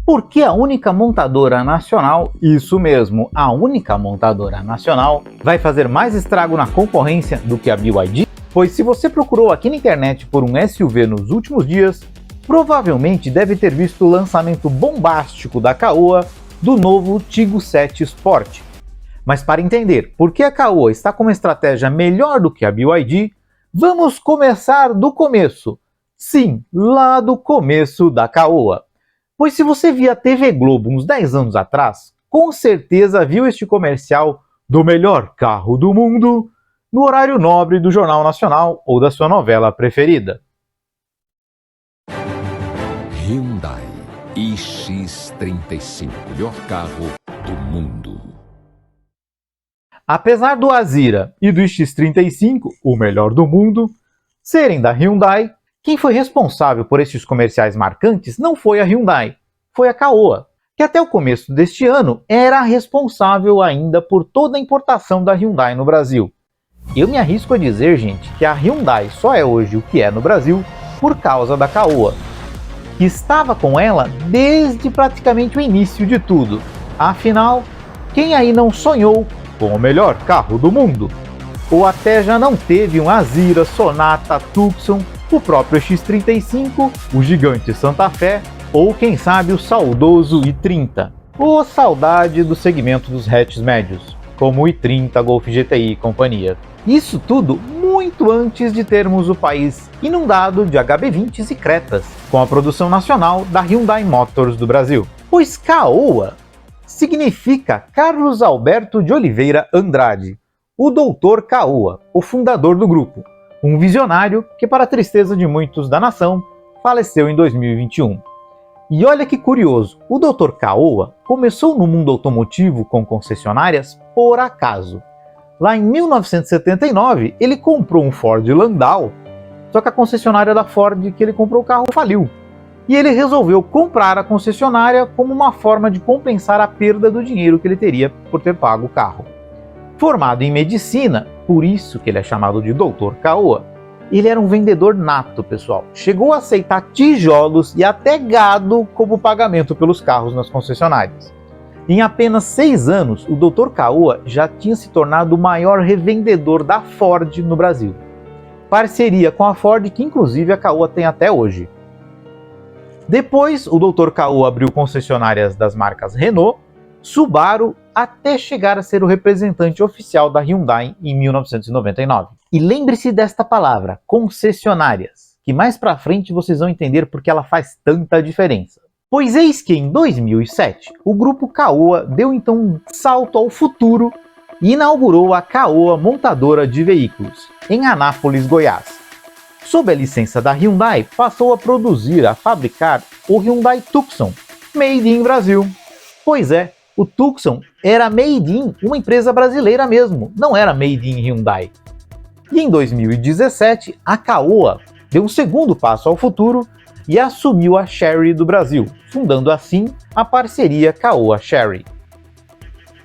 Por que a única montadora nacional, isso mesmo, a única montadora nacional, vai fazer mais estrago na concorrência do que a BYD? Pois se você procurou aqui na internet por um SUV nos últimos dias, provavelmente deve ter visto o lançamento bombástico da Caoa do novo Tiggo 7 Sport. Mas para entender por que a Caoa está com uma estratégia melhor do que a BYD, vamos começar do começo. Sim, lá do começo da Caoa. Pois se você via a TV Globo uns 10 anos atrás, com certeza viu este comercial do melhor carro do mundo no horário nobre do Jornal Nacional ou da sua novela preferida. Hyundai iX35, melhor carro do mundo. Apesar do Azira e do X35, o melhor do mundo, serem da Hyundai, quem foi responsável por esses comerciais marcantes não foi a Hyundai, foi a Caoa, que até o começo deste ano era responsável ainda por toda a importação da Hyundai no Brasil. Eu me arrisco a dizer, gente, que a Hyundai só é hoje o que é no Brasil por causa da Caoa, que estava com ela desde praticamente o início de tudo. Afinal, quem aí não sonhou com o melhor carro do mundo? Ou até já não teve um Azira, Sonata, Tucson, o próprio X35, o gigante Santa Fé, ou quem sabe o saudoso i30, ou saudade do segmento dos hatches médios, como o i30, Golf GTI e companhia. Isso tudo muito antes de termos o país inundado de HB20s e Cretas, com a produção nacional da Hyundai Motors do Brasil. Pois Caoa significa Carlos Alberto de Oliveira Andrade, o Dr. Caoa, o fundador do grupo, um visionário que, para a tristeza de muitos da nação, faleceu em 2021. E olha que curioso, o Dr. Caoa começou no mundo automotivo com concessionárias por acaso. Lá em 1979, ele comprou um Ford Landau, só que a concessionária da Ford que ele comprou o carro faliu. E ele resolveu comprar a concessionária como uma forma de compensar a perda do dinheiro que ele teria por ter pago o carro. Formado em medicina, por isso que ele é chamado de Dr. Caoa, ele era um vendedor nato, pessoal. Chegou a aceitar tijolos e até gado como pagamento pelos carros nas concessionárias. Em apenas 6 anos, o Dr. Caoa já tinha se tornado o maior revendedor da Ford no Brasil. Parceria com a Ford que inclusive a Caoa tem até hoje. Depois, o Dr. Caoa abriu concessionárias das marcas Renault, Subaru, até chegar a ser o representante oficial da Hyundai em 1999. E lembre-se desta palavra, concessionárias, que mais pra frente vocês vão entender porque ela faz tanta diferença. Pois eis que em 2007, o grupo Caoa deu então um salto ao futuro e inaugurou a Caoa Montadora de Veículos, em Anápolis, Goiás. Sob a licença da Hyundai, passou a produzir, a fabricar o Hyundai Tucson, made in Brasil. Pois é, o Tucson era made in uma empresa brasileira mesmo, não era made in Hyundai. E em 2017, a Caoa deu um segundo passo ao futuro e assumiu a Chery do Brasil, fundando assim a parceria Caoa-Chery.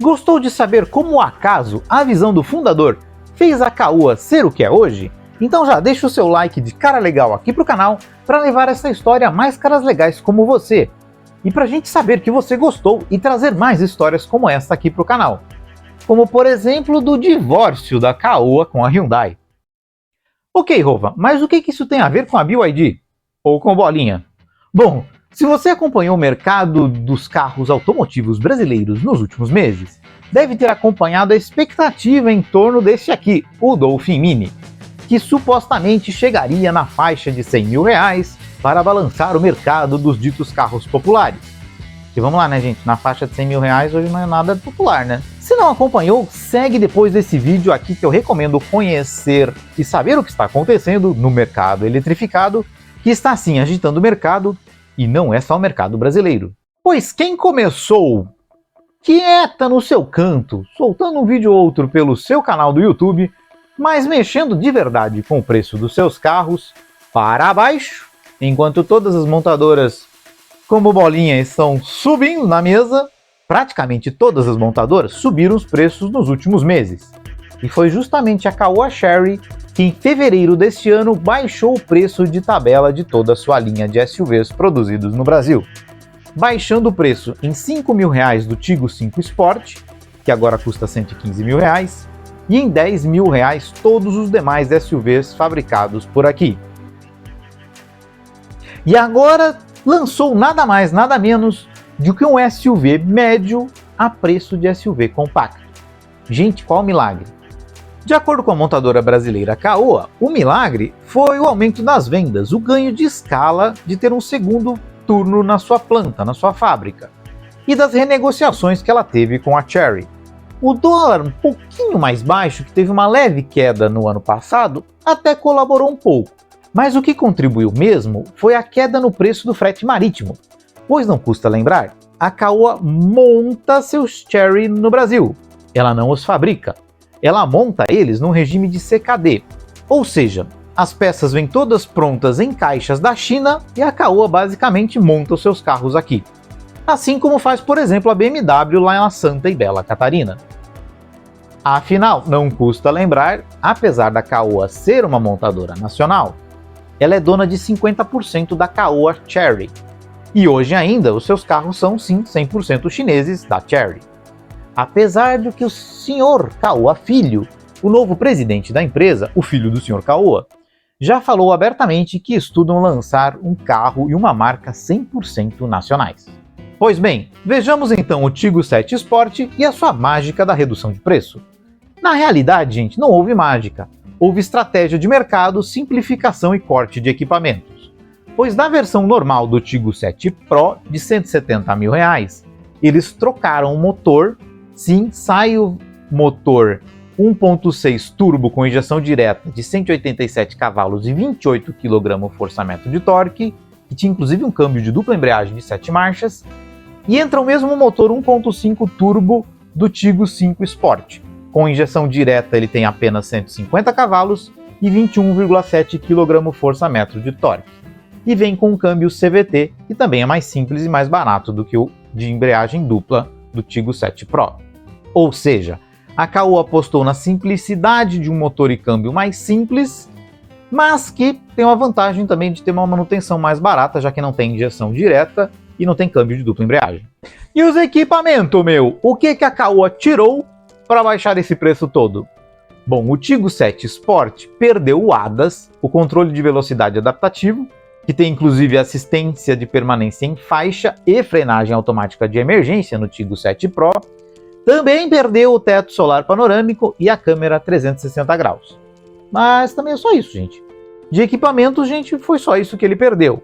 Gostou de saber como o acaso, a visão do fundador, fez a Caoa ser o que é hoje? Então já deixa o seu like de cara legal aqui pro canal para levar essa história a mais caras legais como você. E pra gente saber que você gostou e trazer mais histórias como essa aqui pro canal. Como por exemplo do divórcio da Caoa com a Hyundai. Ok, Rova, mas o que isso tem a ver com a BYD? Ou com Bolinha? Bom, se você acompanhou o mercado dos carros automotivos brasileiros nos últimos meses, deve ter acompanhado a expectativa em torno deste aqui, o Dolphin Mini, que supostamente chegaria na faixa de R$100 mil para balançar o mercado dos ditos carros populares. E vamos lá, né, gente? Na faixa de R$100 mil hoje não é nada popular, né? Se não acompanhou, segue depois desse vídeo aqui que eu recomendo conhecer e saber o que está acontecendo no mercado eletrificado, que está assim agitando o mercado e não é só o mercado brasileiro. Pois quem começou quieta no seu canto, soltando um vídeo ou outro pelo seu canal do YouTube, mas mexendo de verdade com o preço dos seus carros para baixo, enquanto todas as montadoras como Bolinha estão subindo na mesa, praticamente todas as montadoras subiram os preços nos últimos meses. E foi justamente a Caoa-Chery que em fevereiro deste ano baixou o preço de tabela de toda a sua linha de SUVs produzidos no Brasil. baixando o preço em R$5 mil do Tiggo 5 Sport, que agora custa R$115 mil, e em R$10 mil todos os demais SUVs fabricados por aqui. E agora lançou nada mais, nada menos do que um SUV médio a preço de SUV compacto. Gente, qual milagre? De acordo com a montadora brasileira Caoa, o milagre foi o aumento das vendas, o ganho de escala de ter um segundo turno na sua planta, na sua fábrica, e das renegociações que ela teve com a Chery. O dólar um pouquinho mais baixo, que teve uma leve queda no ano passado, até colaborou um pouco, mas o que contribuiu mesmo foi a queda no preço do frete marítimo, pois não custa lembrar, a Caoa monta seus Chery no Brasil, ela não os fabrica. Ela monta eles num regime de CKD, ou seja, as peças vêm todas prontas em caixas da China e a Caoa basicamente monta os seus carros aqui. Assim como faz, por exemplo, a BMW lá na Santa e Bela Catarina. Afinal, não custa lembrar, apesar da Caoa ser uma montadora nacional, ela é dona de 50% da Caoa Chery. E hoje ainda os seus carros são sim 100% chineses da Chery. Apesar de que o Sr. Caoa Filho, o novo presidente da empresa, o filho do Sr. Caoa, já falou abertamente que estudam lançar um carro e uma marca 100% nacionais. Pois bem, vejamos então o Tiggo 7 Sport e a sua mágica da redução de preço. Na realidade, gente, não houve mágica. Houve estratégia de mercado, simplificação e corte de equipamentos. Pois na versão normal do Tiggo 7 Pro, de R$170 mil, eles trocaram o motor. Sim, sai o motor 1.6 turbo com injeção direta de 187 cavalos e 28 kgfm de torque, que tinha inclusive um câmbio de dupla embreagem de 7 marchas, e entra o mesmo motor 1.5 turbo do Tiggo 5 Sport. Com injeção direta ele tem apenas 150 cavalos e 21,7 kgfm de torque. E vem com um câmbio CVT, que também é mais simples e mais barato do que o de embreagem dupla do Tiggo 7 Pro. Ou seja, a Caoa apostou na simplicidade de um motor e câmbio mais simples, mas que tem uma vantagem também de ter uma manutenção mais barata, já que não tem injeção direta e não tem câmbio de dupla embreagem. E os equipamentos, meu? O que a Caoa tirou para baixar esse preço todo? Bom, o Tiggo 7 Sport perdeu o ADAS, o controle de velocidade adaptativo, que tem inclusive assistência de permanência em faixa e frenagem automática de emergência no Tiggo 7 Pro. Também perdeu o teto solar panorâmico e a câmera 360 graus. Mas também é só isso, gente. De equipamentos, gente, foi só isso que ele perdeu.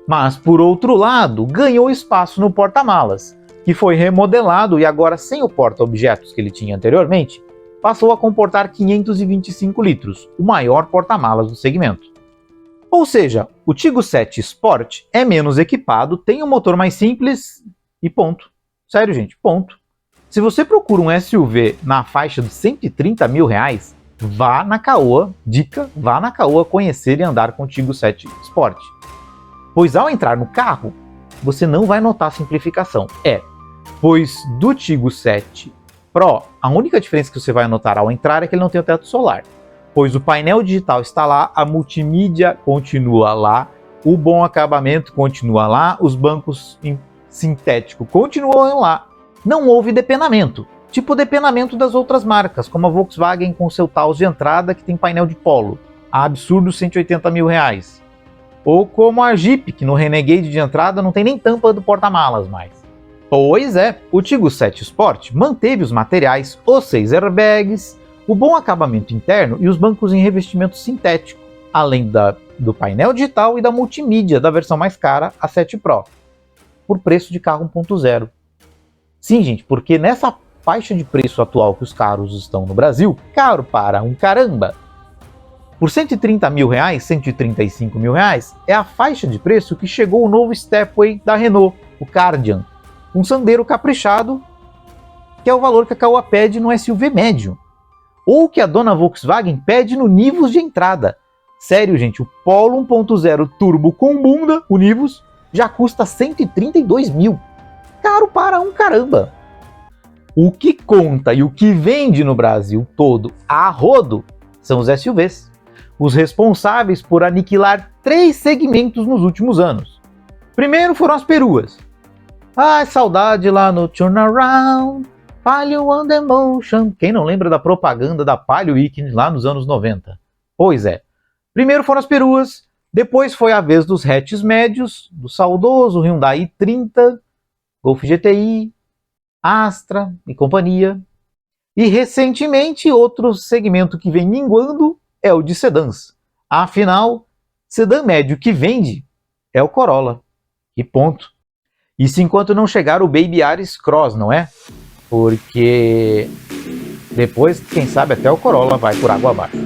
Mas, por outro lado, ganhou espaço no porta-malas, que foi remodelado e agora, sem o porta-objetos que ele tinha anteriormente, passou a comportar 525 litros, o maior porta-malas do segmento. Ou seja, o Tiggo 7 Sport é menos equipado, tem um motor mais simples e ponto. Sério, gente, ponto. Se você procura um SUV na faixa de R$130 mil, vá na Caoa, dica, vá na Caoa conhecer e andar com o Tiggo 7 Sport. Pois ao entrar no carro, você não vai notar simplificação. Pois do Tiggo 7 Pro, a única diferença que você vai notar ao entrar é que ele não tem o teto solar. Pois o painel digital está lá, a multimídia continua lá, o bom acabamento continua lá, os bancos sintéticos continuam lá. Não houve depenamento, tipo o depenamento das outras marcas, como a Volkswagen com seu Taos de entrada que tem painel de polo, a absurdo R$180 mil. Ou como a Jeep, que no Renegade de entrada não tem nem tampa do porta-malas mais. Pois é, o Tiggo 7 Sport manteve os materiais, os 6 airbags, o bom acabamento interno e os bancos em revestimento sintético, além do painel digital e da multimídia da versão mais cara, a 7 Pro, por preço de carro 1.0. Sim, gente, porque nessa faixa de preço atual que os carros estão no Brasil, caro para um caramba. Por R$130 mil, R$135 mil, é a faixa de preço que chegou o novo Stepway da Renault, o Kardian, um Sandero caprichado, que é o valor que a Caoa pede no SUV médio, ou que a dona Volkswagen pede no Nivus de entrada. Sério, gente, o Polo 1.0 Turbo com bunda, o Nivus, já custa R$132 mil. Caro para um caramba. O que conta e o que vende no Brasil todo a rodo são os SUVs, os responsáveis por aniquilar 3 segmentos nos últimos anos. Primeiro foram as peruas, Ai, saudade lá no Turnaround, Palio on the Motion. Quem não lembra da propaganda da Palio Weekend lá nos anos 90? Pois é. Primeiro foram as peruas, depois foi a vez dos hatches médios, do saudoso Hyundai i30, Golf GTI, Astra e companhia. E recentemente, outro segmento que vem minguando é o de sedãs. Afinal, sedã médio que vende é o Corolla. E ponto. Isso enquanto não chegar o Baby Yaris Cross, não é? Porque depois, quem sabe, até o Corolla vai por água abaixo.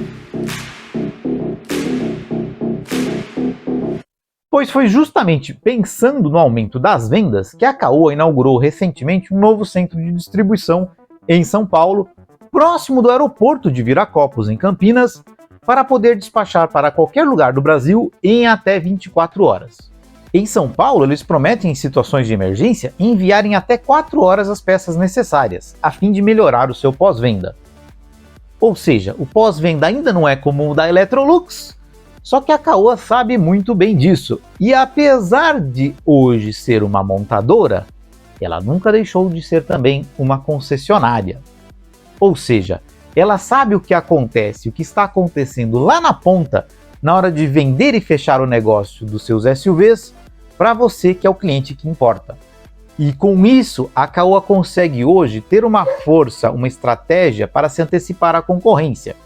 Pois foi justamente pensando no aumento das vendas que a Caoa inaugurou recentemente um novo centro de distribuição em São Paulo, próximo do aeroporto de Viracopos, em Campinas, para poder despachar para qualquer lugar do Brasil em até 24 horas. Em São Paulo, eles prometem, em situações de emergência, enviar em até 4 horas as peças necessárias, a fim de melhorar o seu pós-venda. Ou seja, o pós-venda ainda não é como o da Electrolux, só que a Caoa sabe muito bem disso, e apesar de hoje ser uma montadora, ela nunca deixou de ser também uma concessionária. Ou seja, ela sabe o que acontece, o que está acontecendo lá na ponta, na hora de vender e fechar o negócio dos seus SUVs, para você que é o cliente que importa. E com isso, a Caoa consegue hoje ter uma força, uma estratégia para se antecipar à concorrência,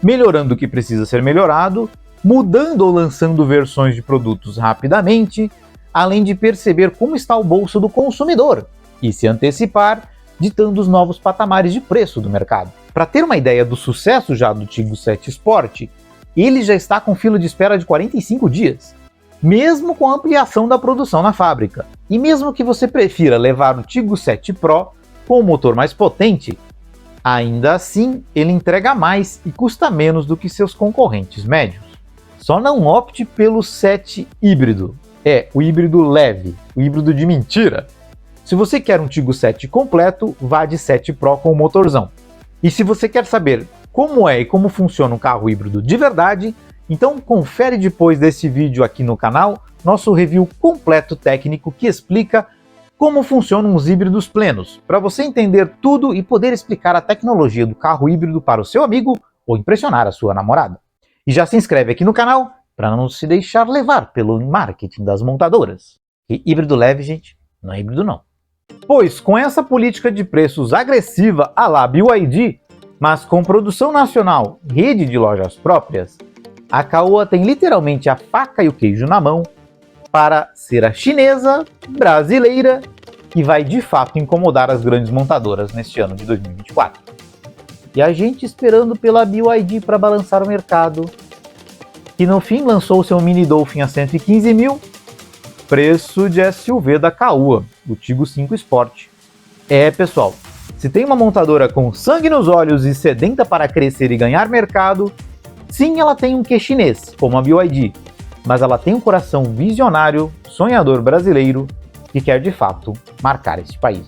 melhorando o que precisa ser melhorado, mudando ou lançando versões de produtos rapidamente, além de perceber como está o bolso do consumidor e se antecipar, ditando os novos patamares de preço do mercado. Para ter uma ideia do sucesso já do Tiggo 7 Sport, ele já está com fila de espera de 45 dias, mesmo com a ampliação da produção na fábrica. E mesmo que você prefira levar o Tiggo 7 Pro com um motor mais potente, ainda assim ele entrega mais e custa menos do que seus concorrentes médios. Só não opte pelo 7 híbrido, o híbrido leve, o híbrido de mentira. Se você quer um Tiggo 7 completo, vá de 7 Pro com o motorzão. E se você quer saber como é e como funciona um carro híbrido de verdade, então confere depois desse vídeo aqui no canal nosso review completo técnico que explica como funcionam os híbridos plenos, para você entender tudo e poder explicar a tecnologia do carro híbrido para o seu amigo ou impressionar a sua namorada. E já se inscreve aqui no canal para não se deixar levar pelo marketing das montadoras. E híbrido leve, gente, não é híbrido não. Pois com essa política de preços agressiva à la BYD, mas com produção nacional e rede de lojas próprias, a Caoa tem literalmente a faca e o queijo na mão para ser a chinesa brasileira que vai de fato incomodar as grandes montadoras neste ano de 2024. E a gente esperando pela BYD para balançar o mercado, que no fim lançou seu Mini Dolphin a 115 mil, preço de SUV da Caoa, o Tiggo 5 Sport. Pessoal, se tem uma montadora com sangue nos olhos e sedenta para crescer e ganhar mercado, sim, ela tem um quê chinês, como a BYD, mas ela tem um coração visionário, sonhador brasileiro, que quer de fato marcar este país.